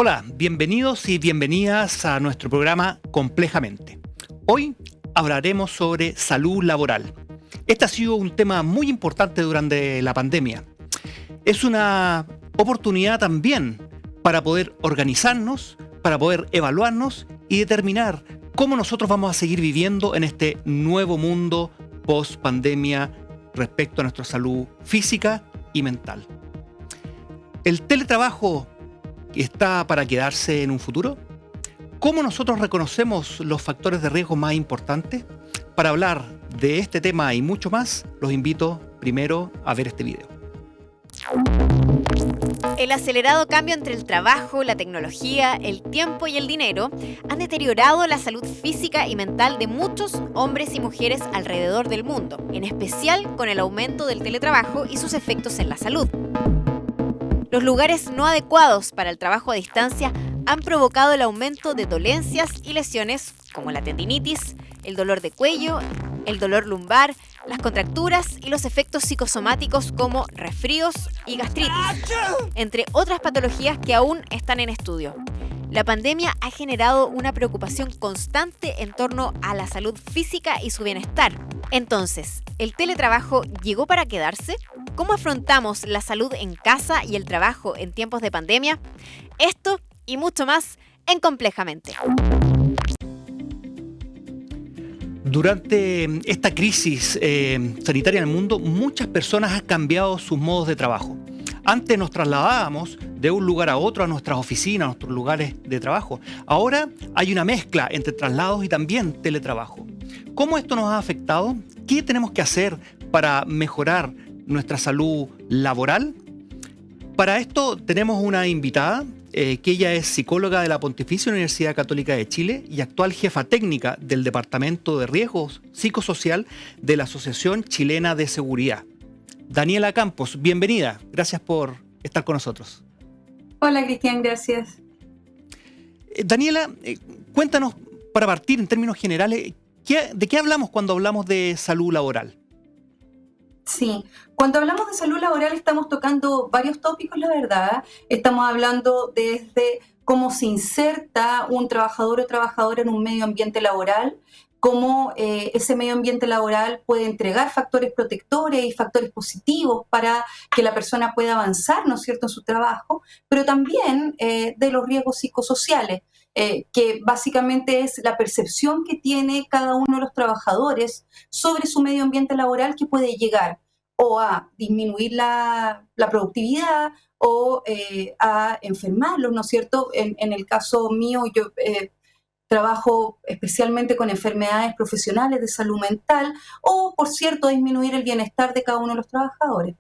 Hola, bienvenidos y bienvenidas a nuestro programa Complejamente. Hoy hablaremos sobre salud laboral. Este ha sido un tema muy importante durante la pandemia. Es una oportunidad también para poder organizarnos, para poder evaluarnos y determinar cómo nosotros vamos a seguir viviendo en este nuevo mundo post-pandemia respecto a nuestra salud física y mental. ¿El teletrabajo está para quedarse en un futuro? ¿Cómo nosotros reconocemos los factores de riesgo más importantes? Para hablar de este tema y mucho más, los invito primero a ver este video. El acelerado cambio entre el trabajo, la tecnología, el tiempo y el dinero han deteriorado la salud física y mental de muchos hombres y mujeres alrededor del mundo, en especial con el aumento del teletrabajo y sus efectos en la salud. Los lugares no adecuados para el trabajo a distancia han provocado el aumento de dolencias y lesiones como la tendinitis, el dolor de cuello, el dolor lumbar, las contracturas y los efectos psicosomáticos como resfríos y gastritis, entre otras patologías que aún están en estudio. La pandemia ha generado una preocupación constante en torno a la salud física y su bienestar. Entonces, ¿el teletrabajo llegó para quedarse? ¿Cómo afrontamos la salud en casa y el trabajo en tiempos de pandemia? Esto y mucho más en Complejamente. Durante esta crisis sanitaria en el mundo, muchas personas han cambiado sus modos de trabajo. Antes nos trasladábamos de un lugar a otro, a nuestras oficinas, a nuestros lugares de trabajo. Ahora hay una mezcla entre traslados y también teletrabajo. ¿Cómo esto nos ha afectado? ¿Qué tenemos que hacer para mejorar nuestra salud laboral? Para esto tenemos una invitada, que ella es psicóloga de la Pontificia Universidad Católica de Chile y actual jefa técnica del Departamento de Riesgos Psicosocial de la Asociación Chilena de Seguridad. Daniela Campos, bienvenida. Gracias por estar con nosotros. Hola, Cristian, gracias. Daniela, cuéntanos, para partir en términos generales, ¿de qué hablamos cuando hablamos de salud laboral? Sí, cuando hablamos de salud laboral estamos tocando varios tópicos, la verdad. Estamos hablando desde cómo se inserta un trabajador o trabajadora en un medio ambiente laboral, cómo ese medio ambiente laboral puede entregar factores protectores y factores positivos para que la persona pueda avanzar, ¿no es cierto?, en su trabajo, pero también de los riesgos psicosociales, que básicamente es la percepción que tiene cada uno de los trabajadores sobre su medio ambiente laboral, que puede llegar o a disminuir la productividad o a enfermarlos, ¿no es cierto? En el caso mío, yo trabajo especialmente con enfermedades profesionales de salud mental o, por cierto, disminuir el bienestar de cada uno de los trabajadores.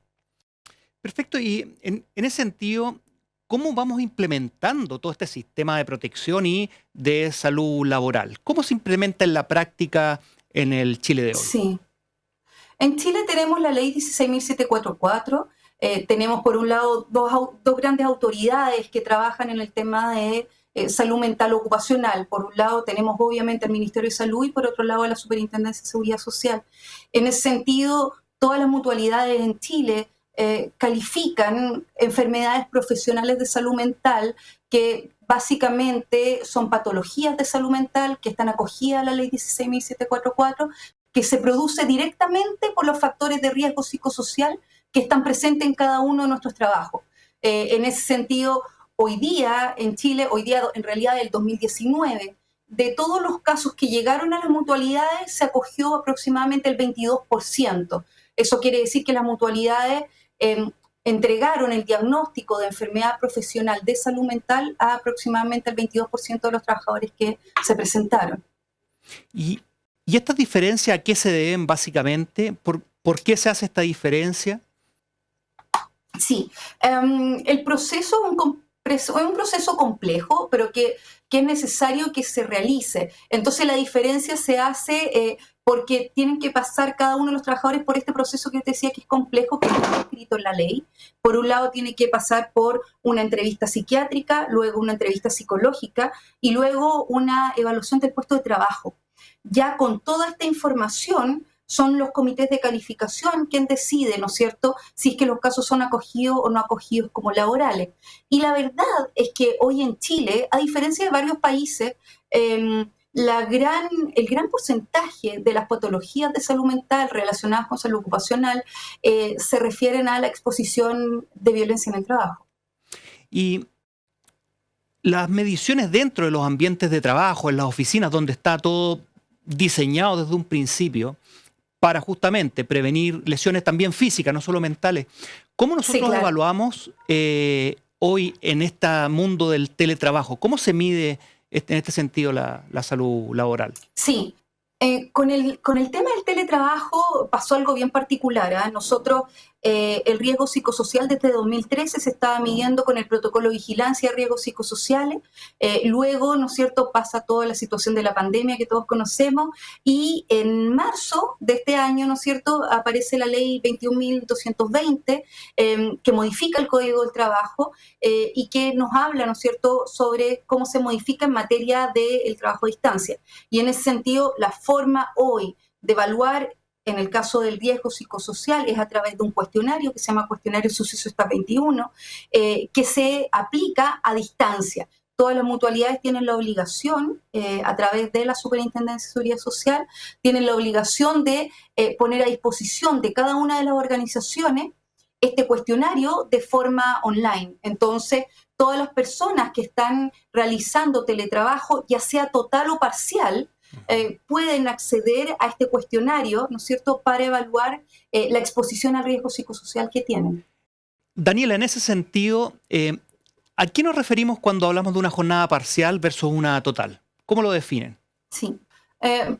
Perfecto, y en ese sentido, ¿cómo vamos implementando todo este sistema de protección y de salud laboral? ¿Cómo se implementa en la práctica en el Chile de hoy? Sí. En Chile tenemos la ley 16.744. Tenemos, por un lado, dos grandes autoridades que trabajan en el tema de salud mental ocupacional. Por un lado tenemos obviamente el Ministerio de Salud y por otro lado la Superintendencia de Seguridad Social. En ese sentido, todas las mutualidades en Chile califican enfermedades profesionales de salud mental que básicamente son patologías de salud mental que están acogidas a la ley 16.744, que se produce directamente por los factores de riesgo psicosocial que están presentes en cada uno de nuestros trabajos. En ese sentido, hoy día en Chile, en realidad del 2019, de todos los casos que llegaron a las mutualidades se acogió aproximadamente el 22%. Eso quiere decir que las mutualidades entregaron el diagnóstico de enfermedad profesional de salud mental a aproximadamente el 22% de los trabajadores que se presentaron. ¿Y estas diferencias a qué se deben básicamente? ¿Por qué se hace esta diferencia? Sí, el proceso es un proceso complejo, pero que es necesario que se realice. Entonces la diferencia se hace porque tienen que pasar cada uno de los trabajadores por este proceso que yo te decía que es complejo, que está escrito en la ley. Por un lado tiene que pasar por una entrevista psiquiátrica, luego una entrevista psicológica y luego una evaluación del puesto de trabajo. Ya con toda esta información son los comités de calificación quien decide, ¿no es cierto?, si es que los casos son acogidos o no acogidos como laborales. Y la verdad es que hoy en Chile, a diferencia de varios países, el gran porcentaje de las patologías de salud mental relacionadas con salud ocupacional se refieren a la exposición de violencia en el trabajo. Y las mediciones dentro de los ambientes de trabajo, en las oficinas, donde está todo diseñado desde un principio para justamente prevenir lesiones también físicas, no solo mentales. ¿Cómo nosotros Sí, claro. evaluamos hoy en este mundo del teletrabajo? ¿Cómo se mide en este sentido la salud laboral? Sí, con el tema del teletrabajo pasó algo bien particular, ¿ah? Nosotros, el riesgo psicosocial desde 2013 se estaba midiendo con el protocolo de vigilancia de riesgos psicosociales. Luego, ¿no es cierto?, pasa toda la situación de la pandemia que todos conocemos, y en marzo de este año, ¿no es cierto?, aparece la ley 21.220 que modifica el Código del Trabajo y que nos habla, ¿no es cierto?, sobre cómo se modifica en materia del trabajo a distancia. Y en ese sentido, la forma hoy de evaluar, en el caso del riesgo psicosocial, es a través de un cuestionario que se llama Cuestionario Suceso Está 21, que se aplica a distancia. Todas las mutualidades tienen la obligación, a través de la Superintendencia de Seguridad Social, tienen la obligación de poner a disposición de cada una de las organizaciones este cuestionario de forma online. Entonces, todas las personas que están realizando teletrabajo, ya sea total o parcial, pueden acceder a este cuestionario, ¿no es cierto?, para evaluar la exposición al riesgo psicosocial que tienen. Daniela, en ese sentido, ¿a qué nos referimos cuando hablamos de una jornada parcial versus una total? ¿Cómo lo definen? Sí.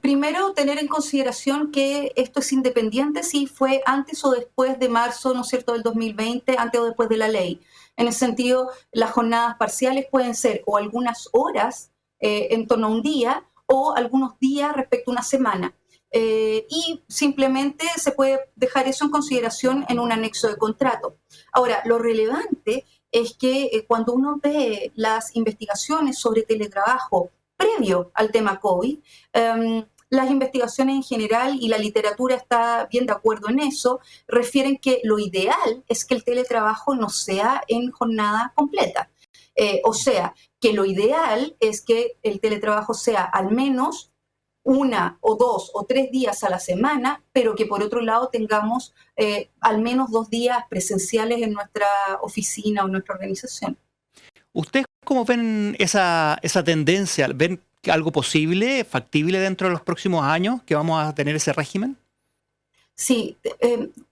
Primero, tener en consideración que esto es independiente si fue antes o después de marzo, ¿no es cierto?, del 2020, antes o después de la ley. En ese sentido, las jornadas parciales pueden ser o algunas horas en torno a un día, o algunos días respecto a una semana. Y simplemente se puede dejar eso en consideración en un anexo de contrato. Ahora, lo relevante es que cuando uno ve las investigaciones sobre teletrabajo previo al tema COVID, las investigaciones en general, y la literatura está bien de acuerdo en eso, refieren que lo ideal es que el teletrabajo no sea en jornada completa. O sea, que lo ideal es que el teletrabajo sea al menos 1 o 2 o 3 días a la semana, pero que por otro lado tengamos al menos 2 días presenciales en nuestra oficina o en nuestra organización. ¿Ustedes cómo ven esa tendencia? ¿Ven algo posible, factible dentro de los próximos años, que vamos a tener ese régimen? Sí,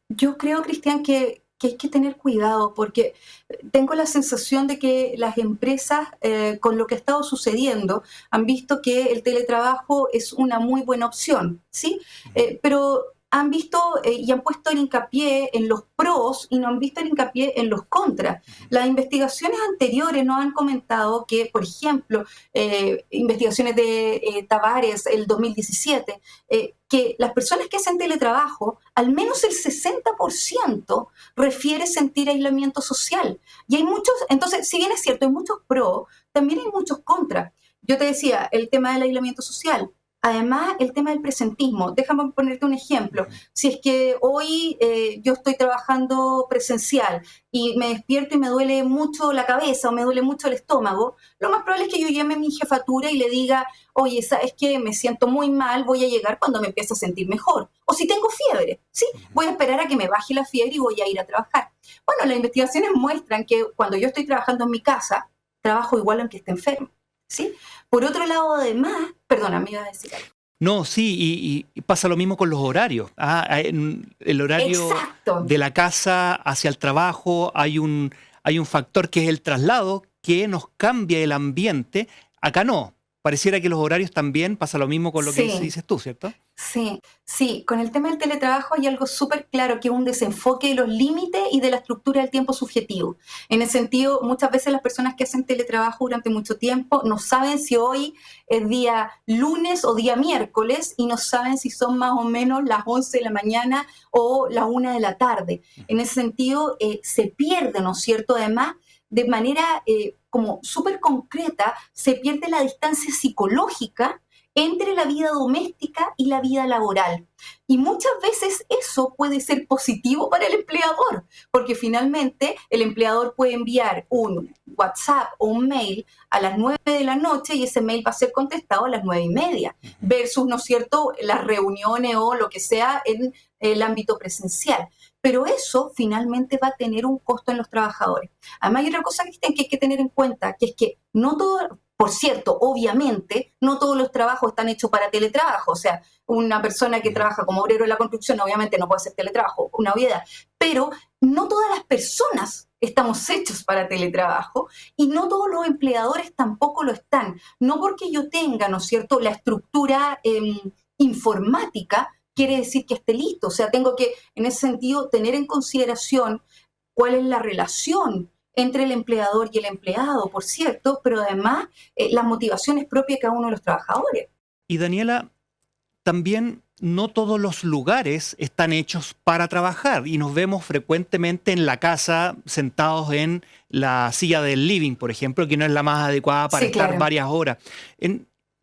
yo creo, Cristian, que hay que tener cuidado, porque tengo la sensación de que las empresas, con lo que ha estado sucediendo, han visto que el teletrabajo es una muy buena opción, ¿sí? Pero han visto y han puesto el hincapié en los pros y no han visto el hincapié en los contras. Las investigaciones anteriores nos han comentado que, por ejemplo, investigaciones de Tavares, el 2017, que las personas que hacen teletrabajo, al menos el 60% refiere sentir aislamiento social. Y hay muchos, entonces, si bien es cierto, hay muchos pros, también hay muchos contras. Yo te decía, el tema del aislamiento social. Además, el tema del presentismo. Déjame ponerte un ejemplo. Si es que hoy yo estoy trabajando presencial y me despierto y me duele mucho la cabeza o me duele mucho el estómago, lo más probable es que yo llame a mi jefatura y le diga, oye, ¿sabes qué? Me siento muy mal, voy a llegar cuando me empiece a sentir mejor. O si tengo fiebre, ¿sí? Voy a esperar a que me baje la fiebre y voy a ir a trabajar. Bueno, las investigaciones muestran que cuando yo estoy trabajando en mi casa, trabajo igual aunque esté enfermo, ¿sí? Por otro lado, además, perdona, me iba a decir algo. No, sí, y pasa lo mismo con los horarios. El horario Exacto. de la casa hacia el trabajo, hay un factor que es el traslado, que nos cambia el ambiente. Acá no. Pareciera que los horarios también pasa lo mismo con lo que Sí. dices tú, ¿cierto? Sí, con el tema del teletrabajo hay algo súper claro, que es un desenfoque de los límites y de la estructura del tiempo subjetivo. En el sentido, muchas veces las personas que hacen teletrabajo durante mucho tiempo no saben si hoy es día lunes o día miércoles, y no saben si son más o menos las 11 de la mañana o las 1 de la tarde. En ese sentido, se pierde, ¿no es cierto? Además, de manera como súper concreta, se pierde la distancia psicológica entre la vida doméstica y la vida laboral. Y muchas veces eso puede ser positivo para el empleador, porque finalmente el empleador puede enviar un WhatsApp o un mail a las 9 de la noche y ese mail va a ser contestado a las 9:30, versus, ¿no es cierto?, las reuniones o lo que sea en el ámbito presencial. Pero eso finalmente va a tener un costo en los trabajadores. Además, hay otra cosa que hay que tener en cuenta, que es que no todo, por cierto, obviamente, no todos los trabajos están hechos para teletrabajo. O sea, una persona que trabaja como obrero en la construcción obviamente no puede hacer teletrabajo, una obviedad. Pero no todas las personas estamos hechos para teletrabajo y no todos los empleadores tampoco lo están. No porque yo tenga, ¿no es cierto?, la estructura informática, quiere decir que esté listo. O sea, tengo que, en ese sentido, tener en consideración cuál es la relación entre el empleador y el empleado, por cierto, pero además las motivaciones propias de cada uno de los trabajadores. Y Daniela, también no todos los lugares están hechos para trabajar y nos vemos frecuentemente en la casa sentados en la silla del living, por ejemplo, que no es la más adecuada para estar varias horas.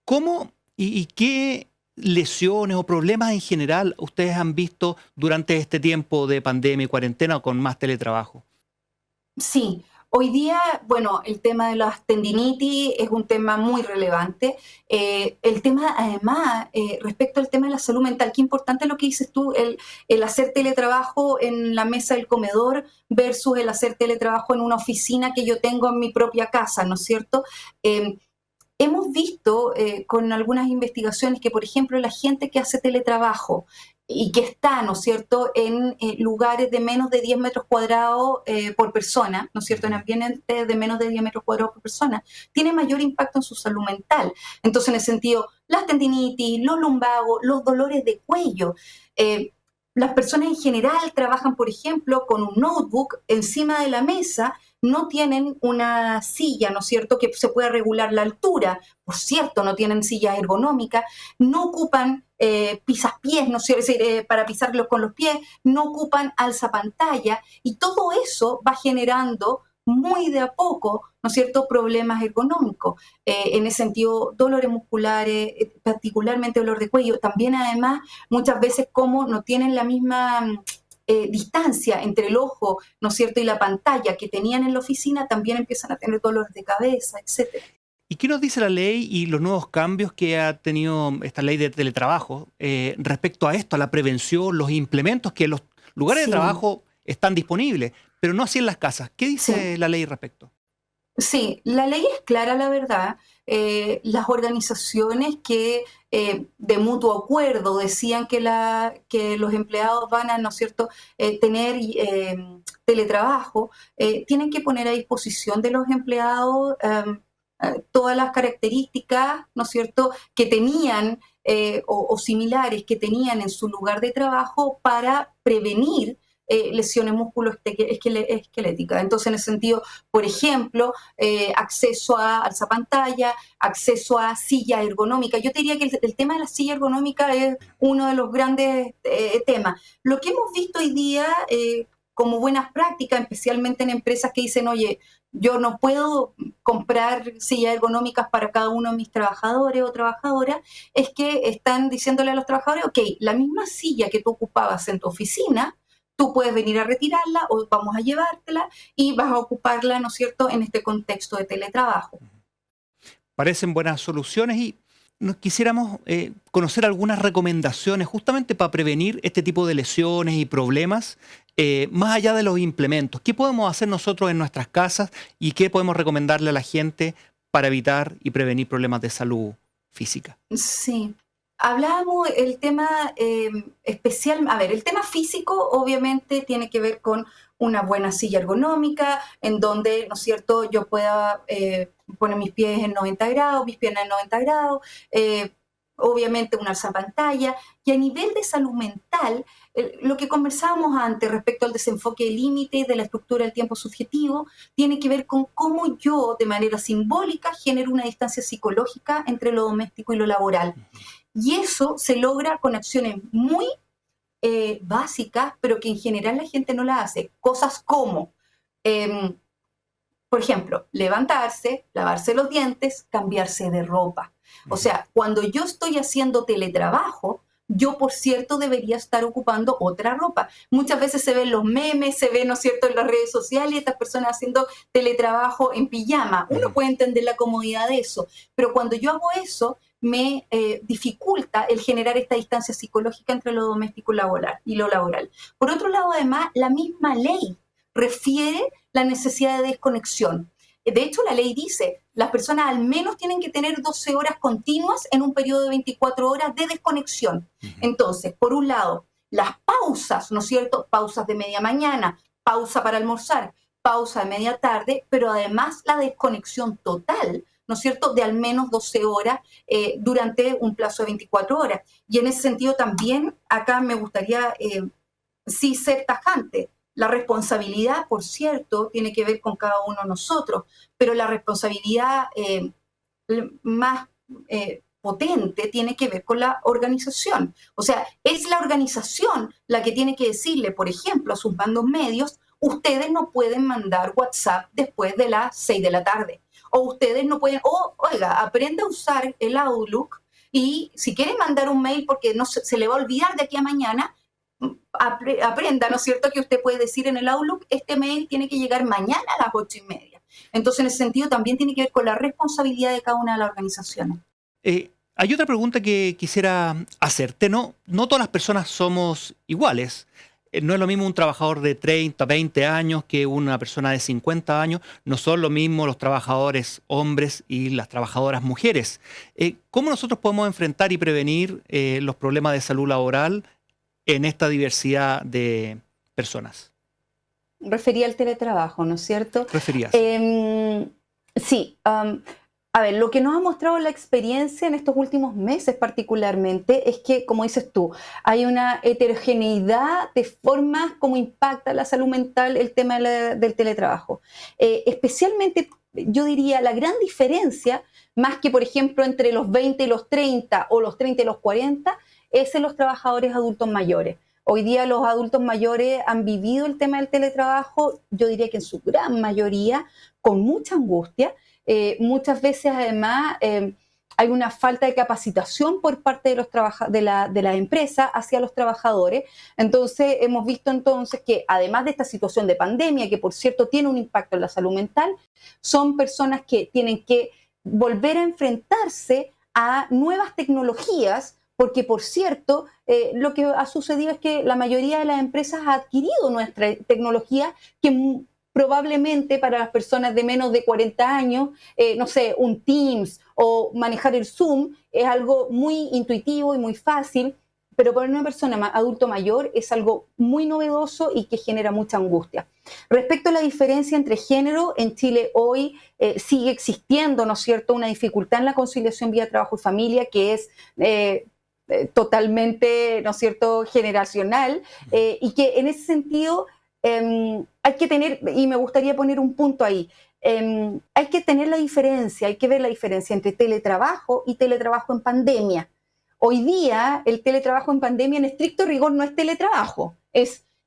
¿Cómo y qué lesiones o problemas en general ustedes han visto durante este tiempo de pandemia y cuarentena o con más teletrabajo? Sí, hoy día, bueno, el tema de las tendinitis es un tema muy relevante. El tema, además, respecto al tema de la salud mental, qué importante lo que dices tú, el hacer teletrabajo en la mesa del comedor versus el hacer teletrabajo en una oficina que yo tengo en mi propia casa, ¿no es cierto? Hemos visto con algunas investigaciones que, por ejemplo, la gente que hace teletrabajo y que está, ¿no es cierto?, en lugares de menos de 10 metros cuadrados por persona, ¿no es cierto?, en ambientes de menos de 10 metros cuadrados por persona, tiene mayor impacto en su salud mental. Entonces, en el sentido, las tendinitis, los lumbagos, los dolores de cuello. Las personas en general trabajan, por ejemplo, con un notebook encima de la mesa, no tienen una silla, ¿no es cierto?, que se pueda regular la altura. Por cierto, no tienen sillas ergonómicas, no ocupan pisapiés, ¿no es cierto?, para pisarlos con los pies, no ocupan alzapantalla, y todo eso va generando muy de a poco, ¿no es cierto?, problemas ergonómicos. En ese sentido, dolores musculares, particularmente dolor de cuello. También, además, muchas veces como no tienen la misma distancia entre el ojo, ¿no es cierto?, y la pantalla que tenían en la oficina, también empiezan a tener dolores de cabeza, etcétera. ¿Y qué nos dice la ley y los nuevos cambios que ha tenido esta ley de teletrabajo respecto a esto, a la prevención, los implementos que en los lugares de trabajo están disponibles, pero no así en las casas? ¿Qué dice la ley respecto? Sí, la ley es clara, la verdad. Las organizaciones que de mutuo acuerdo decían que los empleados van a, ¿no es cierto?, tener teletrabajo, tienen que poner a disposición de los empleados todas las características, ¿no es cierto?, que tenían o similares que tenían en su lugar de trabajo para prevenir lesiones musculoesqueléticas. Entonces, en ese sentido, por ejemplo, acceso a alzapantalla, acceso a silla ergonómica. Yo te diría que el tema de la silla ergonómica es uno de los grandes temas. Lo que hemos visto hoy día como buenas prácticas, especialmente en empresas que dicen, oye, yo no puedo comprar sillas ergonómicas para cada uno de mis trabajadores o trabajadoras, es que están diciéndole a los trabajadores, ok, la misma silla que tú ocupabas en tu oficina, tú puedes venir a retirarla o vamos a llevártela y vas a ocuparla, ¿no es cierto?, en este contexto de teletrabajo. Parecen buenas soluciones y nos quisiéramos conocer algunas recomendaciones justamente para prevenir este tipo de lesiones y problemas, más allá de los implementos. ¿Qué podemos hacer nosotros en nuestras casas y qué podemos recomendarle a la gente para evitar y prevenir problemas de salud física? Sí. Hablábamos el tema especial, a ver, el tema físico obviamente tiene que ver con una buena silla ergonómica, en donde, ¿no es cierto?, yo pueda poner mis pies en 90 grados, mis piernas en 90 grados, obviamente una alzapantalla, y a nivel de salud mental, lo que conversábamos antes respecto al desenfoque de límites, de la estructura del tiempo subjetivo, tiene que ver con cómo yo, de manera simbólica, genero una distancia psicológica entre lo doméstico y lo laboral. Y eso se logra con acciones muy básicas, pero que en general la gente no las hace. Cosas como Por ejemplo, levantarse, lavarse los dientes, cambiarse de ropa. O sea, cuando yo estoy haciendo teletrabajo, yo, por cierto, debería estar ocupando otra ropa. Muchas veces se ven los memes, se ve, ¿no es cierto?, en las redes sociales, estas personas haciendo teletrabajo en pijama. Uno puede entender la comodidad de eso, pero cuando yo hago eso, me dificulta el generar esta distancia psicológica entre lo doméstico y lo laboral. Por otro lado, además, la misma ley refiere la necesidad de desconexión. De hecho, la ley dice, las personas al menos tienen que tener 12 horas continuas en un periodo de 24 horas de desconexión. Entonces, por un lado, las pausas, ¿no es cierto? Pausas de media mañana, pausa para almorzar, pausa de media tarde, pero además la desconexión total, ¿no es cierto?, de al menos 12 horas durante un plazo de 24 horas. Y en ese sentido también, acá me gustaría sí ser tajante. La responsabilidad, por cierto, tiene que ver con cada uno de nosotros, pero la responsabilidad más potente tiene que ver con la organización. O sea, es la organización la que tiene que decirle, por ejemplo, a sus mandos medios, ustedes no pueden mandar WhatsApp después de las 6 de la tarde. O ustedes no pueden, oiga, aprenda a usar el Outlook y si quiere mandar un mail porque no se le va a olvidar de aquí a mañana, aprenda, ¿no es cierto?, que usted puede decir en el Outlook, este mail tiene que llegar mañana a las 8:30. Entonces, en ese sentido, también tiene que ver con la responsabilidad de cada una de las organizaciones. Hay otra pregunta que quisiera hacerte. No todas las personas somos iguales. No es lo mismo un trabajador de 30, 20 años que una persona de 50 años. No son lo mismo los trabajadores hombres y las trabajadoras mujeres. ¿Cómo nosotros podemos enfrentar y prevenir los problemas de salud laboral en esta diversidad de personas? Refería al teletrabajo, ¿no es cierto? Referías. Sí. A ver, lo que nos ha mostrado la experiencia en estos últimos meses particularmente es que, como dices tú, hay una heterogeneidad de formas como impacta la salud mental el tema del teletrabajo. Especialmente, yo diría, la gran diferencia, más que por ejemplo entre los 20 y los 30 o los 30 y los 40, es en los trabajadores adultos mayores. Hoy día los adultos mayores han vivido el tema del teletrabajo, yo diría que en su gran mayoría, con mucha angustia. Muchas veces además hay una falta de capacitación por parte de la empresa hacia los trabajadores. Entonces hemos visto entonces que además de esta situación de pandemia, que por cierto tiene un impacto en la salud mental, son personas que tienen que volver a enfrentarse a nuevas tecnologías, porque, por cierto, lo que ha sucedido es que la mayoría de las empresas ha adquirido nuestra tecnología que probablemente para las personas de menos de 40 años, no sé, un Teams o manejar el Zoom es algo muy intuitivo y muy fácil, pero para una persona adulto mayor es algo muy novedoso y que genera mucha angustia. Respecto a la diferencia entre género, en Chile hoy sigue existiendo, ¿no es cierto?, una dificultad en la conciliación vía trabajo y familia que es totalmente, ¿no es cierto?, generacional, y que en ese sentido hay que tener, y me gustaría poner un punto ahí, hay que tener la diferencia, hay que ver la diferencia entre teletrabajo y teletrabajo en pandemia. Hoy día el teletrabajo en pandemia en estricto rigor no es teletrabajo,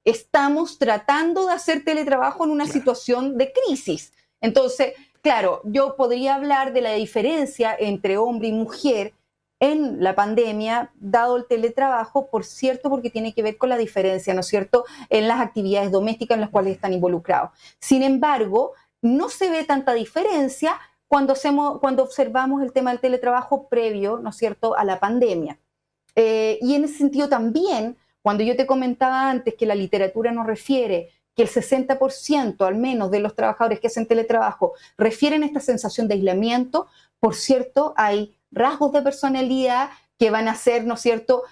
estamos tratando de hacer teletrabajo en una situación de crisis. Entonces, claro, yo podría hablar de la diferencia entre hombre y mujer en la pandemia, dado el teletrabajo, por cierto, porque tiene que ver con la diferencia, ¿no es cierto?, en las actividades domésticas en las cuales están involucrados. Sin embargo, no se ve tanta diferencia cuando observamos el tema del teletrabajo previo, ¿no es cierto?, a la pandemia. Y en ese sentido también, cuando yo te comentaba antes que la literatura nos refiere que el 60% al menos de los trabajadores que hacen teletrabajo refieren esta sensación de aislamiento, por cierto, hay rasgos de personalidad que van a ser, ¿no es cierto?,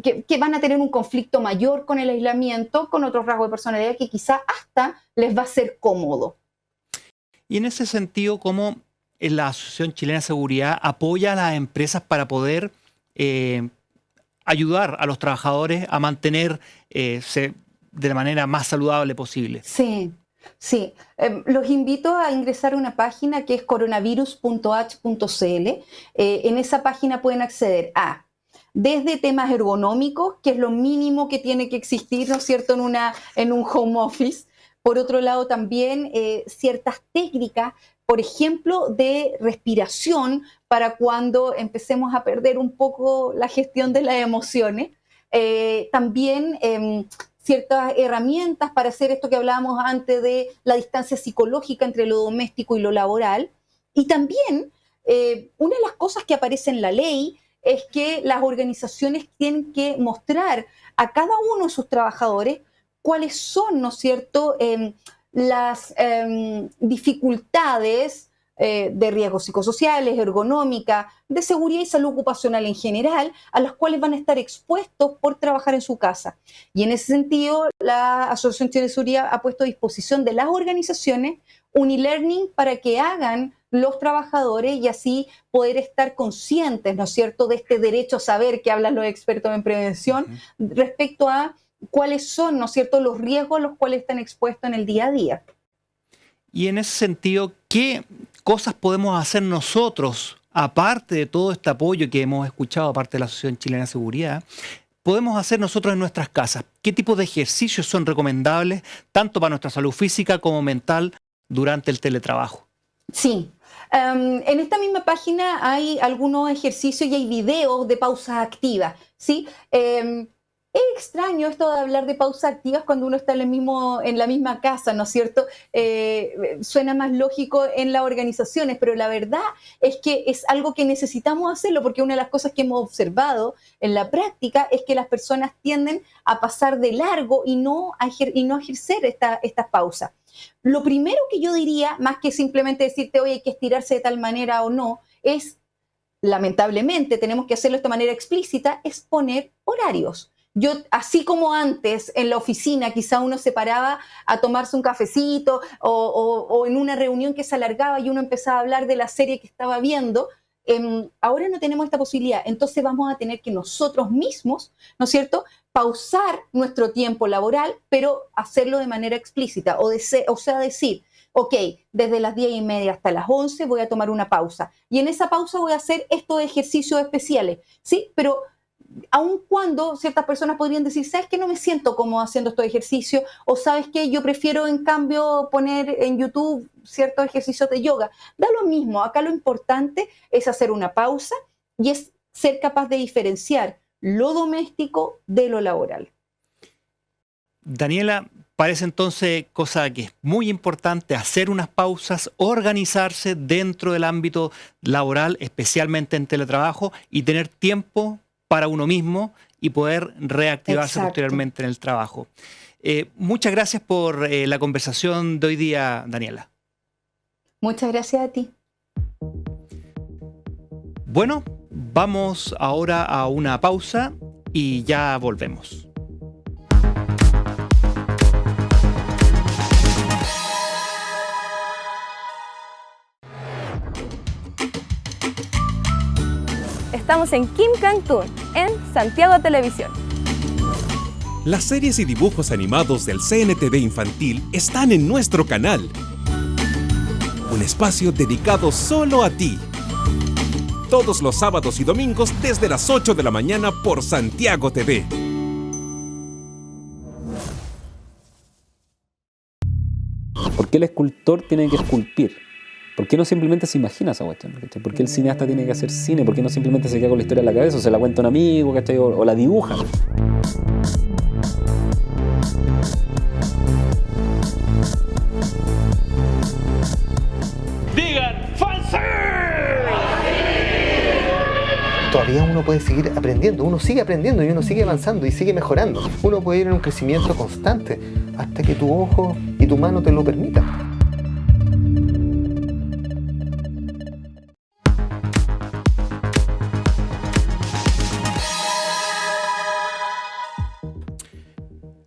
que van a tener un conflicto mayor con el aislamiento, con otros rasgos de personalidad que quizá hasta les va a ser cómodo. Y en ese sentido, ¿cómo la Asociación Chilena de Seguridad apoya a las empresas para poder ayudar a los trabajadores a mantenerse de la manera más saludable posible? Sí. Los invito a ingresar a una página que es coronavirus.h.cl. En esa página pueden acceder a desde temas ergonómicos, que es lo mínimo que tiene que existir, ¿no es cierto?, en un home office, Por otro lado, también ciertas técnicas, por ejemplo, de respiración para cuando empecemos a perder un poco la gestión de las emociones. También ciertas herramientas para hacer esto que hablábamos antes de la distancia psicológica entre lo doméstico y lo laboral. Y también una de las cosas que aparece en la ley es que las organizaciones tienen que mostrar a cada uno de sus trabajadores cuáles son, ¿no es cierto?, las dificultades de riesgos psicosociales, ergonómica, de seguridad y salud ocupacional en general, a las cuales van a estar expuestos por trabajar en su casa. Y en ese sentido, la Asociación Chilena de Seguridad ha puesto a disposición de las organizaciones un e-learning para que hagan los trabajadores y así poder estar conscientes, ¿no es cierto?, de este derecho a saber que hablan los expertos en prevención respecto a cuáles son, ¿no es cierto?, los riesgos a los cuales están expuestos en el día a día. Y en ese sentido, ¿qué cosas podemos hacer nosotros, aparte de todo este apoyo que hemos escuchado, aparte de la Asociación Chilena de Seguridad, podemos hacer nosotros en nuestras casas? ¿Qué tipo de ejercicios son recomendables, tanto para nuestra salud física como mental, durante el teletrabajo? Sí. En esta misma página hay algunos ejercicios y hay videos de pausas activas, ¿sí? Es extraño esto de hablar de pausas activas cuando uno está en la misma casa, ¿no es cierto? Suena más lógico en las organizaciones, pero la verdad es que es algo que necesitamos hacerlo porque una de las cosas que hemos observado en la práctica es que las personas tienden a pasar de largo y no a ejercer estas pausas. Lo primero que yo diría, más que simplemente decirte, oye, hay que estirarse de tal manera o no, es, lamentablemente, tenemos que hacerlo de esta manera explícita, es poner horarios. Yo, así como antes en la oficina quizá uno se paraba a tomarse un cafecito o en una reunión que se alargaba y uno empezaba a hablar de la serie que estaba viendo, ahora no tenemos esta posibilidad. Entonces vamos a tener que nosotros mismos, ¿no es cierto?, pausar nuestro tiempo laboral, pero hacerlo de manera explícita. O sea, decir, ok, desde las 10:30 hasta las 11 voy a tomar una pausa. Y en esa pausa voy a hacer estos ejercicios especiales, ¿sí? Pero aun cuando ciertas personas podrían decir, ¿sabes qué? No me siento cómodo haciendo estos ejercicios, o ¿sabes qué? Yo prefiero en cambio poner en YouTube ciertos ejercicios de yoga. Da lo mismo, acá lo importante es hacer una pausa y es ser capaz de diferenciar lo doméstico de lo laboral. Daniela, parece entonces cosa que es muy importante hacer unas pausas, organizarse dentro del ámbito laboral, especialmente en teletrabajo, y tener tiempo para uno mismo y poder reactivarse posteriormente en el trabajo. Muchas gracias por la conversación de hoy día, Daniela. Muchas gracias a ti. Bueno, vamos ahora a una pausa y ya volvemos. Estamos en Kim Cantún, en Santiago Televisión. Las series y dibujos animados del CNTV infantil están en nuestro canal. Un espacio dedicado solo a ti. Todos los sábados y domingos desde las 8 de la mañana por Santiago TV. ¿Por qué el escultor tiene que esculpir? ¿Por qué no simplemente se imagina esa cuestión? ¿Cachai? ¿Por qué el cineasta tiene que hacer cine? ¿Por qué no simplemente se queda con la historia en la cabeza o se la cuenta un amigo, ¿cachai? O la dibuja? ¡Digan falso! Todavía uno puede seguir aprendiendo, uno sigue aprendiendo y uno sigue avanzando y sigue mejorando. Uno puede ir en un crecimiento constante hasta que tu ojo y tu mano te lo permitan.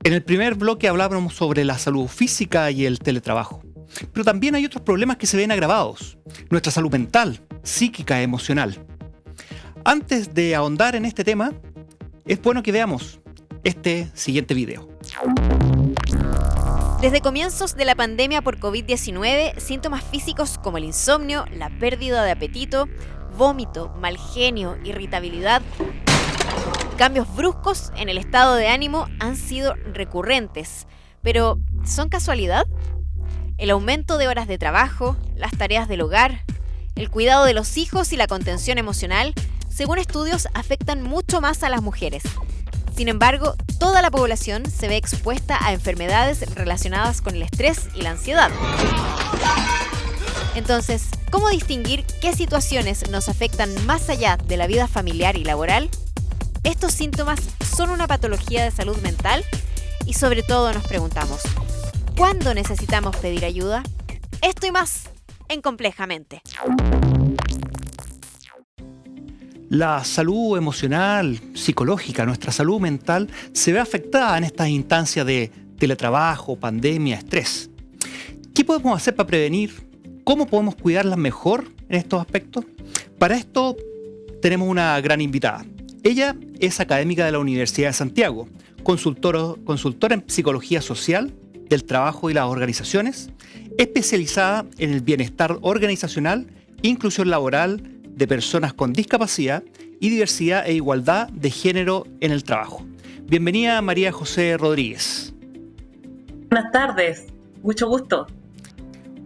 En el primer bloque hablábamos sobre la salud física y el teletrabajo. Pero también hay otros problemas que se ven agravados. Nuestra salud mental, psíquica, emocional. Antes de ahondar en este tema, es bueno que veamos este siguiente video. Desde comienzos de la pandemia por COVID-19, síntomas físicos como el insomnio, la pérdida de apetito, vómito, mal genio, irritabilidad, cambios bruscos en el estado de ánimo han sido recurrentes. Pero, ¿son casualidad? El aumento de horas de trabajo, las tareas del hogar, el cuidado de los hijos y la contención emocional, según estudios, afectan mucho más a las mujeres. Sin embargo, toda la población se ve expuesta a enfermedades relacionadas con el estrés y la ansiedad. Entonces, ¿cómo distinguir qué situaciones nos afectan más allá de la vida familiar y laboral? ¿Estos síntomas son una patología de salud mental? Y sobre todo nos preguntamos, ¿cuándo necesitamos pedir ayuda? Esto y más en Complejamente. La salud emocional, psicológica, nuestra salud mental se ve afectada en estas instancias de teletrabajo, pandemia, estrés. ¿Qué podemos hacer para prevenir? ¿Cómo podemos cuidarlas mejor en estos aspectos? Para esto tenemos una gran invitada. Ella es académica de la Universidad de Santiago, consultora en psicología social, del trabajo y las organizaciones, especializada en el bienestar organizacional, inclusión laboral de personas con discapacidad y diversidad e igualdad de género en el trabajo. Bienvenida, María José Rodríguez. Buenas tardes, mucho gusto.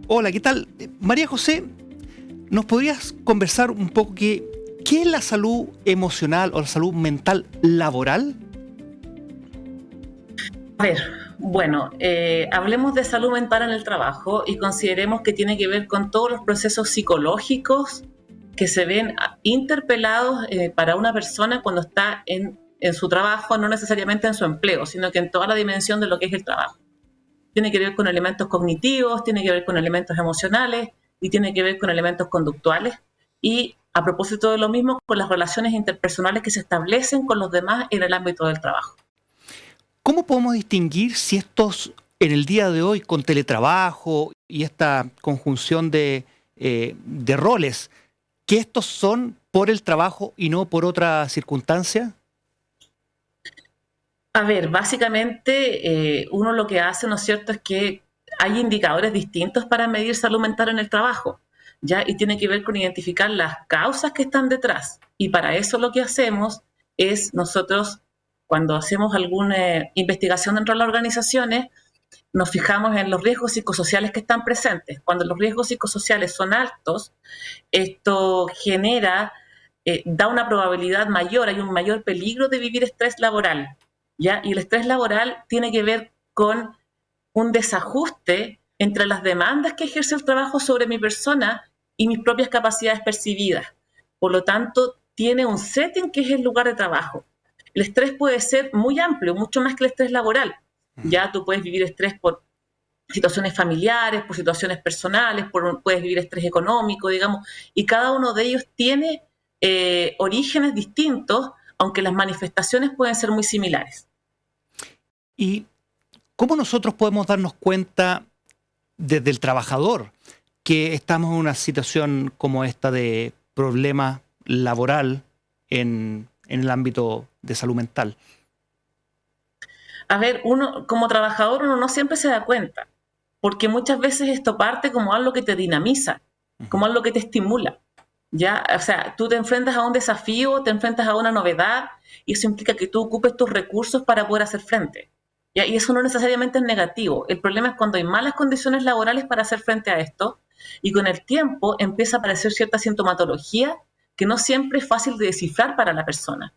Hola, ¿qué tal? María José, ¿nos podrías conversar un poco qué es la salud emocional o la salud mental laboral? A ver, bueno, hablemos de salud mental en el trabajo y consideremos que tiene que ver con todos los procesos psicológicos que se ven interpelados para una persona cuando está en su trabajo, no necesariamente en su empleo, sino que en toda la dimensión de lo que es el trabajo. Tiene que ver con elementos cognitivos, tiene que ver con elementos emocionales y tiene que ver con elementos conductuales. Y a propósito de lo mismo, con las relaciones interpersonales que se establecen con los demás en el ámbito del trabajo. ¿Cómo podemos distinguir si estos, en el día de hoy, con teletrabajo y esta conjunción de roles, que estos son por el trabajo y no por otra circunstancia? A ver, básicamente uno lo que hace, ¿no es cierto?, es que hay indicadores distintos para medir salud mental en el trabajo, ¿ya? Y tiene que ver con identificar las causas que están detrás. Y para eso lo que hacemos es nosotros, cuando hacemos alguna investigación dentro de las organizaciones, nos fijamos en los riesgos psicosociales que están presentes. Cuando los riesgos psicosociales son altos, esto genera, da una probabilidad mayor, hay un mayor peligro de vivir estrés laboral, ¿ya? Y el estrés laboral tiene que ver con un desajuste entre las demandas que ejerce el trabajo sobre mi persona y mis propias capacidades percibidas. Por lo tanto, tiene un setting que es el lugar de trabajo. El estrés puede ser muy amplio, mucho más que el estrés laboral. Ya tú puedes vivir estrés por situaciones familiares, por situaciones personales, puedes vivir estrés económico, digamos, y cada uno de ellos tiene orígenes distintos, aunque las manifestaciones pueden ser muy similares. ¿Y cómo nosotros podemos darnos cuenta desde el trabajador que estamos en una situación como esta de problema laboral en el ámbito de salud mental? A ver, uno como trabajador uno no siempre se da cuenta, porque muchas veces esto parte como algo que te dinamiza, como algo que te estimula. ¿Ya? O sea, tú te enfrentas a un desafío, te enfrentas a una novedad y eso implica que tú ocupes tus recursos para poder hacer frente. ¿Ya? Y eso no necesariamente es negativo. El problema es cuando hay malas condiciones laborales para hacer frente a esto y con el tiempo empieza a aparecer cierta sintomatología que no siempre es fácil de descifrar para la persona.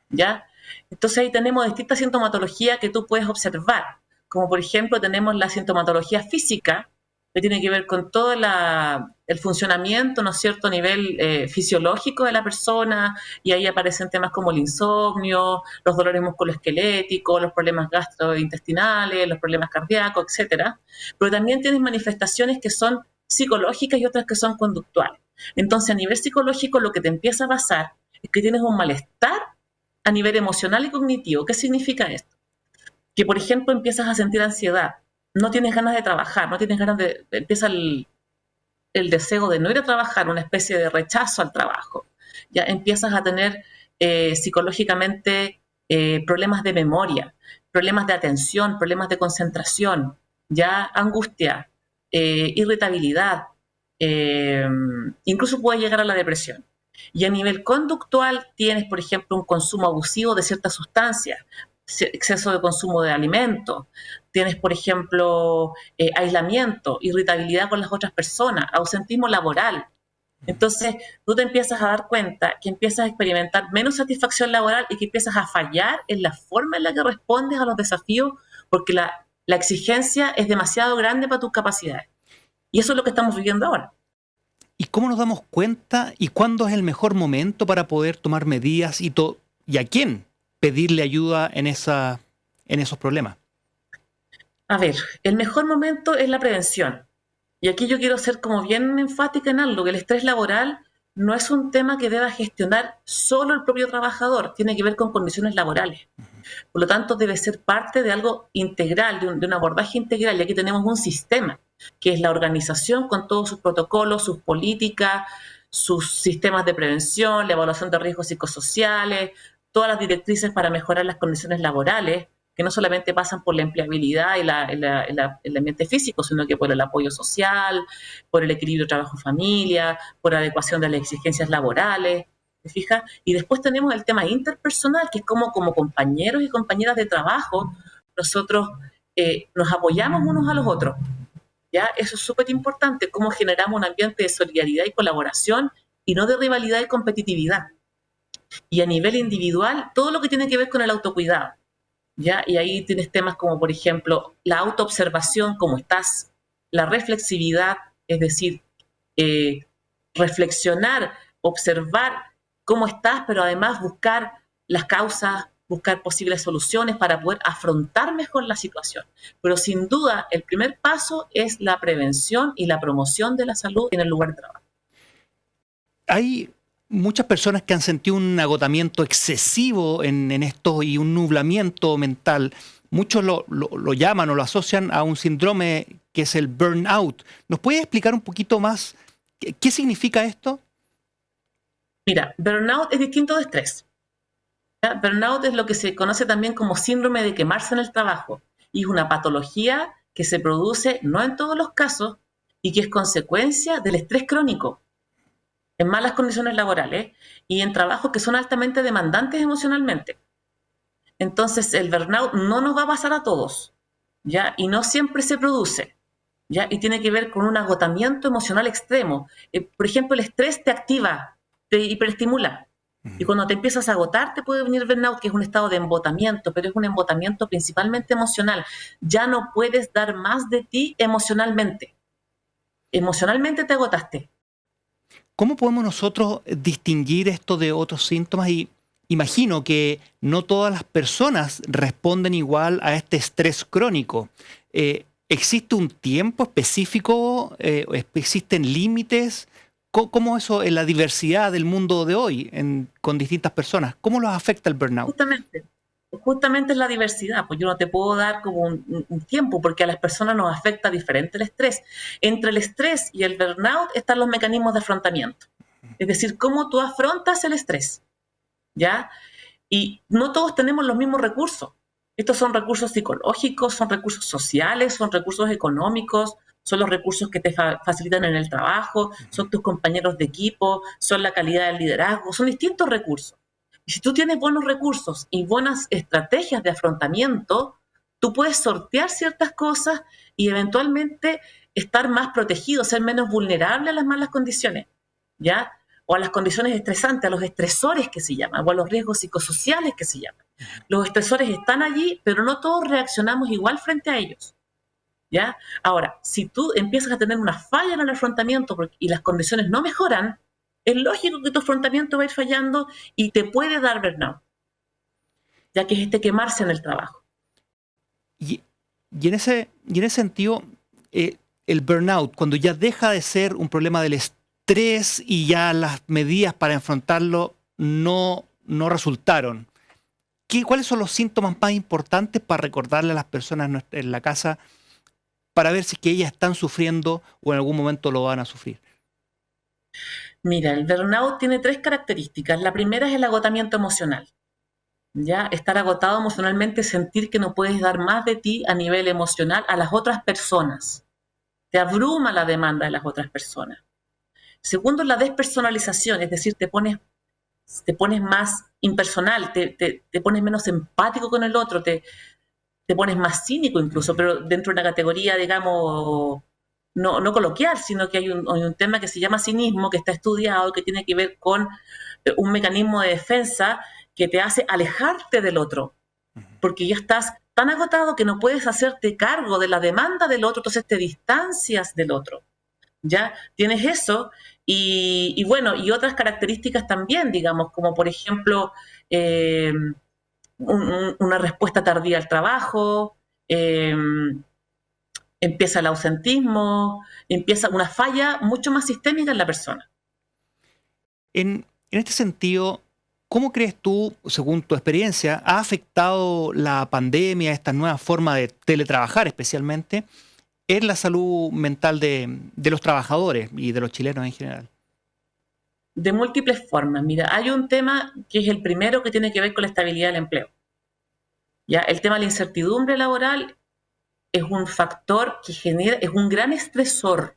¿Ya? Entonces ahí tenemos distintas sintomatologías que tú puedes observar, como por ejemplo tenemos la sintomatología física, que tiene que ver con todo el funcionamiento, ¿no es cierto?, a nivel fisiológico de la persona, y ahí aparecen temas como el insomnio, los dolores musculoesqueléticos, los problemas gastrointestinales, los problemas cardíacos, etcétera. Pero también tienes manifestaciones que son psicológicas y otras que son conductuales. Entonces, a nivel psicológico, lo que te empieza a pasar es que tienes un malestar a nivel emocional y cognitivo. ¿Qué significa esto? Que, por ejemplo, empiezas a sentir ansiedad, no tienes ganas de trabajar, no tienes ganas empieza el deseo de no ir a trabajar, una especie de rechazo al trabajo. Ya empiezas a tener psicológicamente problemas de memoria, problemas de atención, problemas de concentración, ya angustia, irritabilidad, incluso puede llegar a la depresión. Y a nivel conductual tienes, por ejemplo, un consumo abusivo de ciertas sustancias. exceso de consumo de alimentos, tienes, por ejemplo, aislamiento, irritabilidad con las otras personas, ausentismo laboral. Entonces, tú te empiezas a dar cuenta que empiezas a experimentar menos satisfacción laboral y que empiezas a fallar en la forma en la que respondes a los desafíos, porque la exigencia es demasiado grande para tus capacidades. Y eso es lo que estamos viviendo ahora. ¿Y cómo nos damos cuenta y cuándo es el mejor momento para poder tomar medidas y a quién pedirle ayuda en esos problemas? A ver, el mejor momento es la prevención. Y aquí yo quiero ser como bien enfática en algo, que el estrés laboral no es un tema que deba gestionar solo el propio trabajador, tiene que ver con condiciones laborales. Por lo tanto, debe ser parte de algo integral, de un abordaje integral, y aquí tenemos un sistema, que es la organización con todos sus protocolos, sus políticas, sus sistemas de prevención, la evaluación de riesgos psicosociales, todas las directrices para mejorar las condiciones laborales, que no solamente pasan por la empleabilidad y el ambiente físico, sino que por el apoyo social, por el equilibrio trabajo-familia, por la adecuación de las exigencias laborales, ¿te fijas? Y después tenemos el tema interpersonal, que es como compañeros y compañeras de trabajo, nosotros nos apoyamos unos a los otros, ¿ya? Eso es súper importante, cómo generamos un ambiente de solidaridad y colaboración y no de rivalidad y competitividad. Y a nivel individual, todo lo que tiene que ver con el autocuidado, ¿ya? Y ahí tienes temas como, por ejemplo, la autoobservación, cómo estás, la reflexividad, es decir, reflexionar, observar cómo estás, pero además buscar las causas, buscar posibles soluciones para poder afrontar mejor la situación. Pero sin duda, el primer paso es la prevención y la promoción de la salud en el lugar de trabajo. Hay muchas personas que han sentido un agotamiento excesivo en esto y un nublamiento mental. Muchos lo llaman o lo asocian a un síndrome que es el burnout. ¿Nos puede explicar un poquito más qué significa esto? Mira, burnout es distinto de estrés. ¿Ya? Burnout es lo que se conoce también como síndrome de quemarse en el trabajo. Y es una patología que se produce no en todos los casos y que es consecuencia del estrés crónico, en malas condiciones laborales y en trabajos que son altamente demandantes emocionalmente. Entonces, el burnout no nos va a pasar a todos, ¿ya? Y no siempre se produce, ¿ya? Y tiene que ver con un agotamiento emocional extremo. Por ejemplo, el estrés te activa, te hiperestimula. Y cuando te empiezas a agotar, te puede venir burnout, que es un estado de embotamiento, pero es un embotamiento principalmente emocional. Ya no puedes dar más de ti emocionalmente. Emocionalmente te agotaste. ¿Cómo podemos nosotros distinguir esto de otros síntomas? Y imagino que no todas las personas responden igual a este estrés crónico. ¿Existe un tiempo específico? ¿Existen límites? ¿Cómo eso en la diversidad del mundo de hoy, con distintas personas? ¿Cómo los afecta el burnout? Justamente es la diversidad, pues yo no te puedo dar como un tiempo, porque a las personas nos afecta diferente el estrés. Entre el estrés y el burnout están los mecanismos de afrontamiento. Es decir, cómo tú afrontas el estrés, ¿ya? Y no todos tenemos los mismos recursos. Estos son recursos psicológicos, son recursos sociales, son recursos económicos, son los recursos que te facilitan en el trabajo, son tus compañeros de equipo, son la calidad del liderazgo, son distintos recursos. Y si tú tienes buenos recursos y buenas estrategias de afrontamiento, tú puedes sortear ciertas cosas y eventualmente estar más protegido, ser menos vulnerable a las malas condiciones, ¿ya? O a las condiciones estresantes, a los estresores que se llaman, o a los riesgos psicosociales que se llaman. Los estresores están allí, pero no todos reaccionamos igual frente a ellos, ¿ya? Ahora, si tú empiezas a tener una falla en el afrontamiento y las condiciones no mejoran, es lógico que tu afrontamiento va a ir fallando y te puede dar burnout, ya que es quemarse en el trabajo. Y en ese sentido, el burnout, cuando ya deja de ser un problema del estrés y ya las medidas para enfrentarlo no resultaron, ¿cuáles son los síntomas más importantes para recordarle a las personas en la casa para ver si es que ellas están sufriendo o en algún momento lo van a sufrir? Mira, el burnout tiene 3 características. La primera es el agotamiento emocional. ¿Ya? Estar agotado emocionalmente, sentir que no puedes dar más de ti a nivel emocional a las otras personas. Te abruma la demanda de las otras personas. Segundo, la despersonalización, es decir, te pones más impersonal, te pones menos empático con el otro, te pones más cínico incluso, pero dentro de una categoría, digamos, no coloquial, sino que hay un tema que se llama cinismo, que está estudiado, que tiene que ver con un mecanismo de defensa que te hace alejarte del otro, porque ya estás tan agotado que no puedes hacerte cargo de la demanda del otro, entonces te distancias del otro. ¿Ya? Tienes eso y bueno, y otras características también, digamos, como por ejemplo una respuesta tardía al trabajo, empieza el ausentismo, empieza una falla mucho más sistémica en la persona. En este sentido, ¿cómo crees tú, según tu experiencia, ha afectado la pandemia, esta nueva forma de teletrabajar especialmente, en la salud mental de los trabajadores y de los chilenos en general? De múltiples formas. Mira, hay un tema que es el primero que tiene que ver con la estabilidad del empleo. ¿Ya? El tema de la incertidumbre laboral es un factor que genera, es un gran estresor.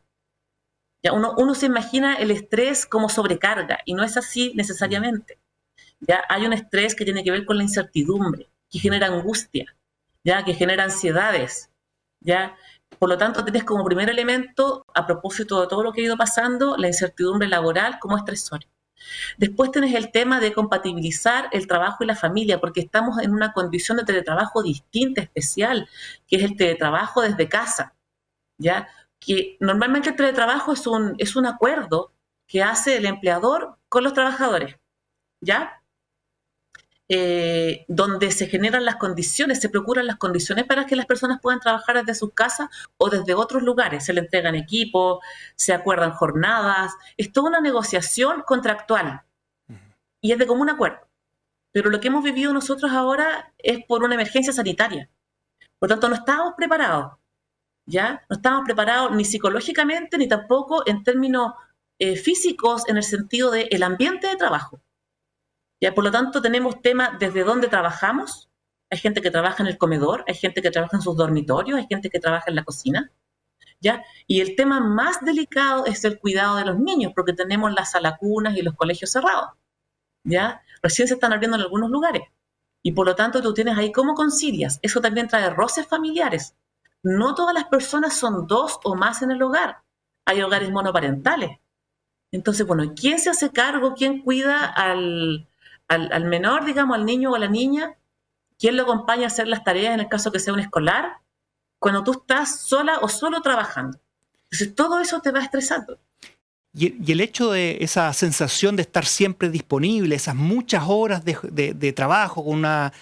¿Ya? Uno se imagina el estrés como sobrecarga y no es así necesariamente. ¿Ya? Hay un estrés que tiene que ver con la incertidumbre, que genera angustia, ¿ya? Que genera ansiedades, ¿ya? Por lo tanto, tienes como primer elemento, a propósito de todo lo que ha ido pasando, la incertidumbre laboral como estresor. Después tienes el tema de compatibilizar el trabajo y la familia, porque estamos en una condición de teletrabajo distinta, especial, que es el teletrabajo desde casa, ¿ya? Que normalmente el teletrabajo es un acuerdo que hace el empleador con los trabajadores, ¿ya? Donde se generan las condiciones, se procuran las condiciones para que las personas puedan trabajar desde sus casas o desde otros lugares. Se le entregan equipos, se acuerdan jornadas, es toda una negociación contractual y es de común acuerdo. Pero lo que hemos vivido nosotros ahora es por una emergencia sanitaria. Por lo tanto, no estábamos preparados, ¿ya? No estábamos preparados ni psicológicamente ni tampoco en términos físicos en el sentido del ambiente de trabajo. ¿Ya? Por lo tanto, tenemos temas desde dónde trabajamos. Hay gente que trabaja en el comedor, hay gente que trabaja en sus dormitorios, hay gente que trabaja en la cocina, ¿ya? Y el tema más delicado es el cuidado de los niños, porque tenemos las salacunas y los colegios cerrados, ¿ya? Recién se están abriendo en algunos lugares. Y por lo tanto, tú tienes ahí cómo concilias. Eso también trae roces familiares. No todas las personas son 2 o más en el hogar. Hay hogares monoparentales. Entonces, bueno, ¿quién se hace cargo? ¿Quién cuida al menor, digamos, al niño o a la niña? ¿Quién lo acompaña a hacer las tareas en el caso que sea un escolar? Cuando tú estás sola o solo trabajando. Entonces, todo eso te va estresando. Y el hecho de esa sensación de estar siempre disponible, esas muchas horas de trabajo con una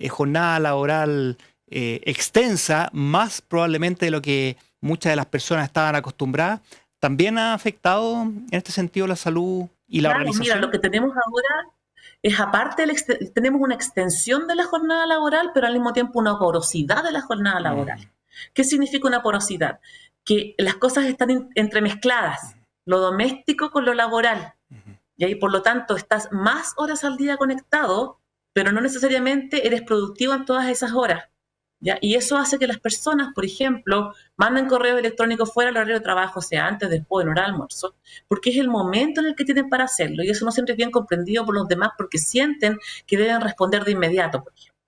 jornada laboral extensa, más probablemente de lo que muchas de las personas estaban acostumbradas, ¿también ha afectado en este sentido la salud y la organización? Mira, lo que tenemos ahora es aparte, tenemos una extensión de la jornada laboral, pero al mismo tiempo una porosidad de la jornada laboral. ¿Qué significa una porosidad? Que las cosas están entremezcladas, lo doméstico con lo laboral. Y ahí, por lo tanto, estás más horas al día conectado, pero no necesariamente eres productivo en todas esas horas. ¿Ya? Y eso hace que las personas, por ejemplo, manden correo electrónico fuera del horario de trabajo, sea antes, después, en hora de almuerzo, porque es el momento en el que tienen para hacerlo. Y eso no siempre es bien comprendido por los demás porque sienten que deben responder de inmediato, por ejemplo.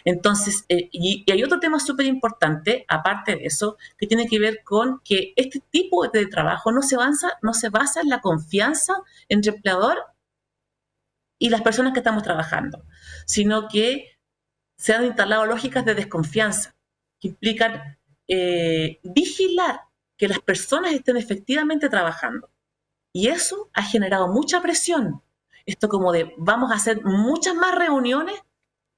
Entonces, y hay otro tema súper importante, aparte de eso, que tiene que ver con que este tipo de trabajo no se basa en la confianza entre empleador y las personas que estamos trabajando, sino que se han instalado lógicas de desconfianza que implican vigilar que las personas estén efectivamente trabajando. Y eso ha generado mucha presión. Esto como de vamos a hacer muchas más reuniones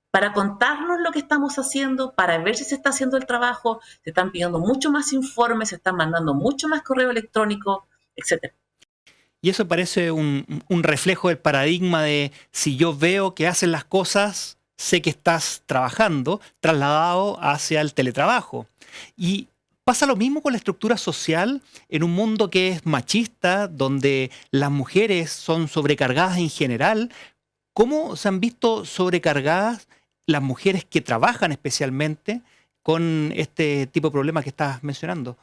para contarnos lo que estamos haciendo, para ver si se está haciendo el trabajo, se están pidiendo mucho más informes, se están mandando mucho más correo electrónico, etc. Y eso parece un reflejo del paradigma de si yo veo que hacen las cosas, sé que estás trabajando, trasladado hacia el teletrabajo. Y pasa lo mismo con la estructura social en un mundo que es machista, donde las mujeres son sobrecargadas en general. ¿Cómo se han visto sobrecargadas las mujeres que trabajan especialmente con este tipo de problemas que estás mencionando?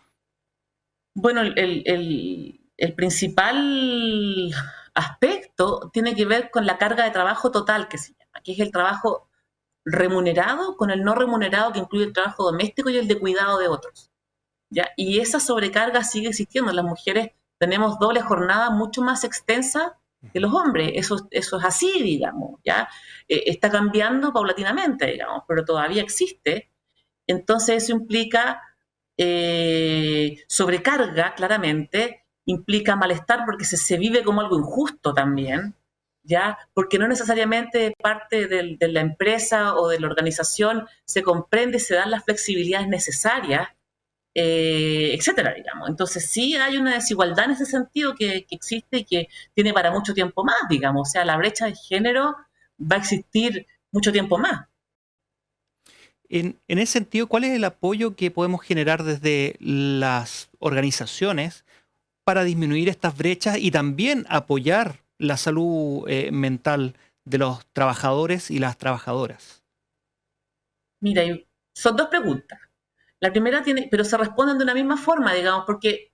Bueno, el principal aspecto tiene que ver con la carga de trabajo total, que se llama, que es el trabajo remunerado con el no remunerado, que incluye el trabajo doméstico y el de cuidado de otros, ¿ya? Y esa sobrecarga sigue existiendo. Las mujeres tenemos doble jornada mucho más extensa que los hombres. Eso es así, digamos, ¿ya? Está cambiando paulatinamente, digamos, pero todavía existe. Entonces eso implica sobrecarga, claramente, implica malestar porque se vive como algo injusto también, ¿ya? Porque no necesariamente de parte de la empresa o de la organización se comprende y se dan las flexibilidades necesarias, etcétera, digamos. Entonces sí hay una desigualdad en ese sentido que existe y que tiene para mucho tiempo más, digamos. O sea, la brecha de género va a existir mucho tiempo más. En ese sentido, ¿cuál es el apoyo que podemos generar desde las organizaciones para disminuir estas brechas y también apoyar la salud mental de los trabajadores y las trabajadoras? Mira, son dos preguntas. La primera pero se responden de una misma forma, digamos, porque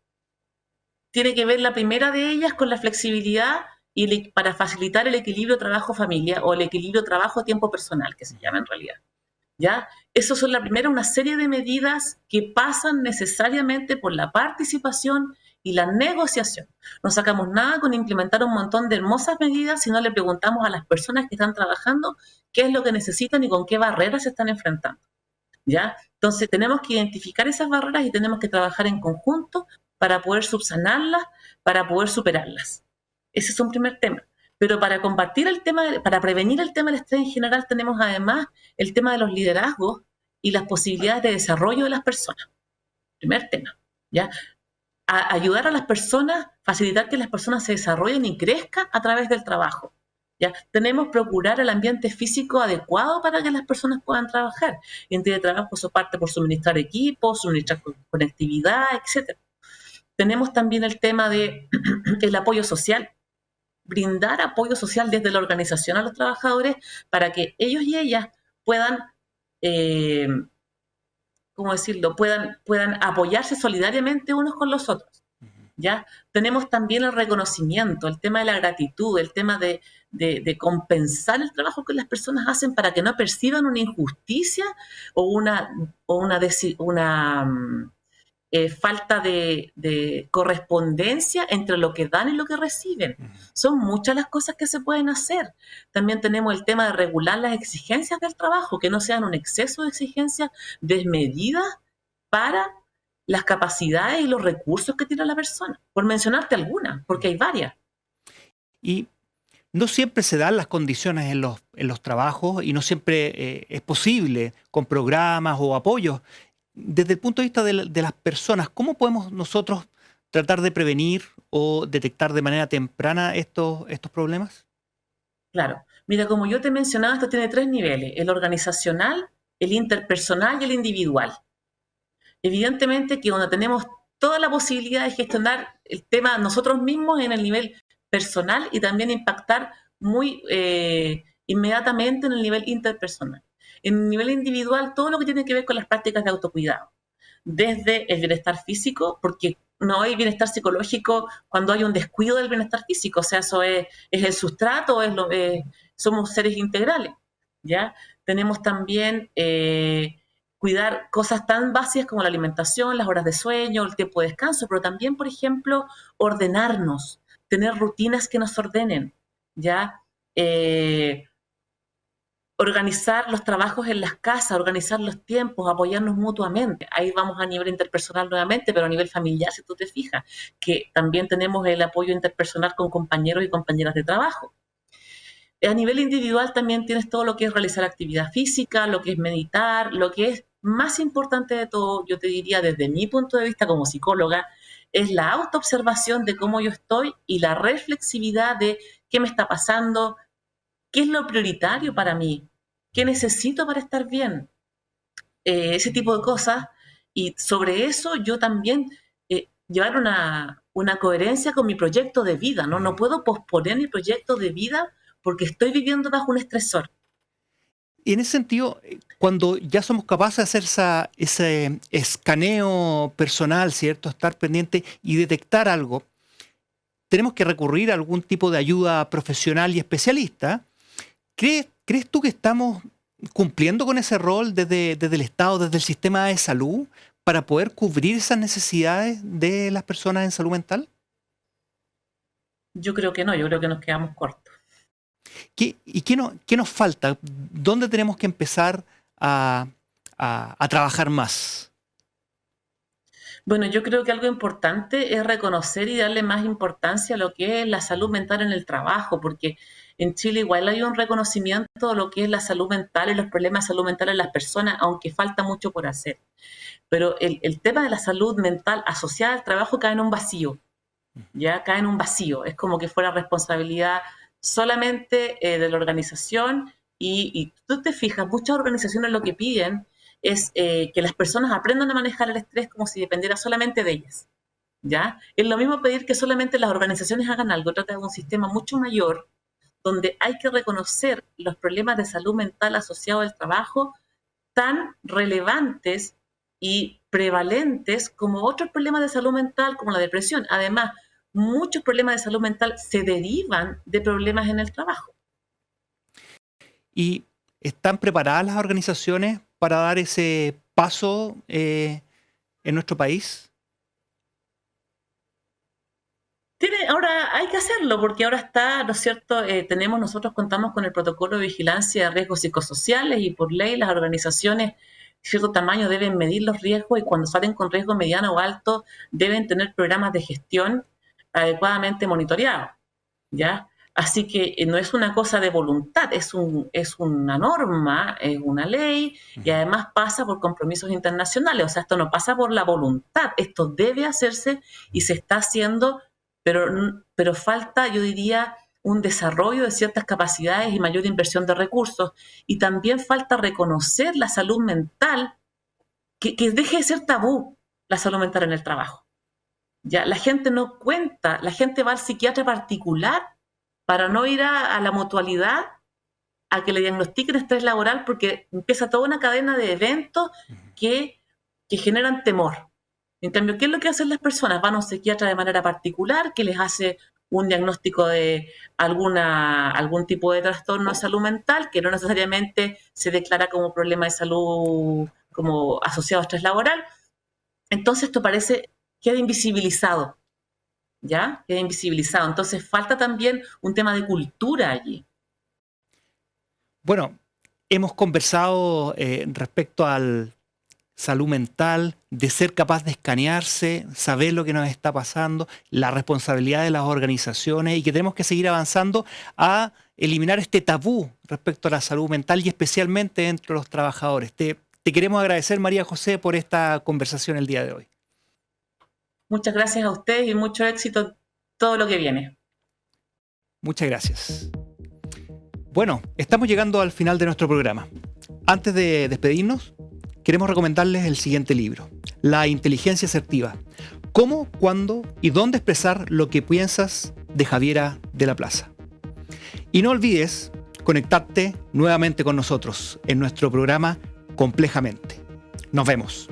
tiene que ver la primera de ellas con la flexibilidad y para facilitar el equilibrio trabajo-familia o el equilibrio trabajo-tiempo personal, que se llama en realidad, ¿ya? Eso son la primera, una serie de medidas que pasan necesariamente por la participación y la negociación. No sacamos nada con implementar un montón de hermosas medidas si no le preguntamos a las personas que están trabajando qué es lo que necesitan y con qué barreras se están enfrentando, ¿ya? Entonces tenemos que identificar esas barreras y tenemos que trabajar en conjunto para poder subsanarlas, para poder superarlas. Ese es un primer tema. Pero para combatir el tema, para prevenir el tema del estrés en general, tenemos además el tema de los liderazgos y las posibilidades de desarrollo de las personas. Primer tema, ¿ya? Ayudar a las personas, facilitar que las personas se desarrollen y crezcan a través del trabajo, ¿ya? Tenemos que procurar el ambiente físico adecuado para que las personas puedan trabajar. En teletrabajo eso parte por suministrar equipos, suministrar conectividad, etc. Tenemos también el tema del apoyo social, brindar apoyo social desde la organización a los trabajadores para que ellos y ellas puedan, ¿cómo decirlo?, puedan apoyarse solidariamente unos con los otros, ¿ya? Tenemos también el reconocimiento, el tema de la gratitud, el tema de compensar el trabajo que las personas hacen para que no perciban una injusticia o una falta de correspondencia entre lo que dan y lo que reciben. Son muchas las cosas que se pueden hacer. También tenemos el tema de regular las exigencias del trabajo, que no sean un exceso de exigencias desmedidas para las capacidades y los recursos que tiene la persona, por mencionarte algunas, porque hay varias. Y no siempre se dan las condiciones en los trabajos y no siempre es posible con programas o apoyos. Desde el punto de vista de las personas, ¿cómo podemos nosotros tratar de prevenir o detectar de manera temprana estos problemas? Claro. Mira, como yo te mencionaba, esto tiene 3 niveles: el organizacional, el interpersonal y el individual. Evidentemente que cuando tenemos toda la posibilidad de gestionar el tema nosotros mismos en el nivel personal y también impactar muy inmediatamente en el nivel interpersonal. En el nivel individual, todo lo que tiene que ver con las prácticas de autocuidado, desde el bienestar físico, porque no hay bienestar psicológico cuando hay un descuido del bienestar físico, o sea, eso es el sustrato, somos seres integrales, ¿ya? Tenemos también cuidar cosas tan básicas como la alimentación, las horas de sueño, el tiempo de descanso, pero también, por ejemplo, ordenarnos, tener rutinas que nos ordenen, ¿ya? Organizar los trabajos en las casas, organizar los tiempos, apoyarnos mutuamente. Ahí vamos a nivel interpersonal nuevamente, pero a nivel familiar, si tú te fijas, que también tenemos el apoyo interpersonal con compañeros y compañeras de trabajo. A nivel individual también tienes todo lo que es realizar actividad física, lo que es meditar, lo que es más importante de todo, yo te diría desde mi punto de vista como psicóloga, es la autoobservación de cómo yo estoy y la reflexividad de qué me está pasando, qué es lo prioritario para mí, qué necesito para estar bien, ese tipo de cosas. Y sobre eso yo también llevar una coherencia con mi proyecto de vida, ¿no? No puedo posponer mi proyecto de vida porque estoy viviendo bajo un estresor. Y en ese sentido, cuando ya somos capaces de hacer ese escaneo personal, ¿cierto? Estar pendiente y detectar algo, tenemos que recurrir a algún tipo de ayuda profesional y especialista. ¿Crees tú que estamos cumpliendo con ese rol desde el Estado, desde el sistema de salud, para poder cubrir esas necesidades de las personas en salud mental? Yo creo que no, yo creo que nos quedamos cortos. ¿Qué nos falta? ¿Dónde tenemos que empezar a trabajar más? Bueno, yo creo que algo importante es reconocer y darle más importancia a lo que es la salud mental en el trabajo, porque en Chile igual hay un reconocimiento de lo que es la salud mental y los problemas de salud mental en las personas, aunque falta mucho por hacer. Pero el tema de la salud mental asociada al trabajo cae en un vacío, ya cae en un vacío. Es como que fuera responsabilidad solamente de la organización y tú te fijas, muchas organizaciones lo que piden es que las personas aprendan a manejar el estrés como si dependiera solamente de ellas, ¿ya? Es lo mismo pedir que solamente las organizaciones hagan algo, trata de un sistema mucho mayor donde hay que reconocer los problemas de salud mental asociados al trabajo tan relevantes y prevalentes como otros problemas de salud mental, como la depresión. Además, muchos problemas de salud mental se derivan de problemas en el trabajo. ¿Y están preparadas las organizaciones para dar ese paso en nuestro país? Ahora hay que hacerlo, porque ahora está, ¿no es cierto? Nosotros contamos con el protocolo de vigilancia de riesgos psicosociales y por ley las organizaciones de cierto tamaño deben medir los riesgos y cuando salen con riesgo mediano o alto deben tener programas de gestión adecuadamente monitoreados, ¿ya? Así que no es una cosa de voluntad, es una norma, es una ley y además pasa por compromisos internacionales. O sea, esto no pasa por la voluntad, esto debe hacerse y se está haciendo, pero falta, yo diría, un desarrollo de ciertas capacidades y mayor inversión de recursos. Y también falta reconocer la salud mental, que deje de ser tabú la salud mental en el trabajo. Ya, la gente no cuenta, la gente va al psiquiatra particular para no ir a la mutualidad a que le diagnostiquen estrés laboral porque empieza toda una cadena de eventos que generan temor. En cambio, ¿qué es lo que hacen las personas? Van a un psiquiatra de manera particular que les hace un diagnóstico de algún tipo de trastorno de salud mental que no necesariamente se declara como problema de salud como asociado a estrés laboral. Entonces esto queda invisibilizado. ¿Ya? Queda invisibilizado. Entonces falta también un tema de cultura allí. Bueno, hemos conversado respecto al salud mental, de ser capaz de escanearse, saber lo que nos está pasando, la responsabilidad de las organizaciones y que tenemos que seguir avanzando a eliminar este tabú respecto a la salud mental y especialmente entre los trabajadores. Te queremos agradecer, María José, por esta conversación el día de hoy. Muchas gracias a ustedes y mucho éxito en todo lo que viene. Muchas gracias. Bueno, estamos llegando al final de nuestro programa. Antes de despedirnos, queremos recomendarles el siguiente libro, La inteligencia asertiva. ¿Cómo, cuándo y dónde expresar lo que piensas? De Javiera de la Plaza. Y no olvides conectarte nuevamente con nosotros en nuestro programa Complejamente. Nos vemos.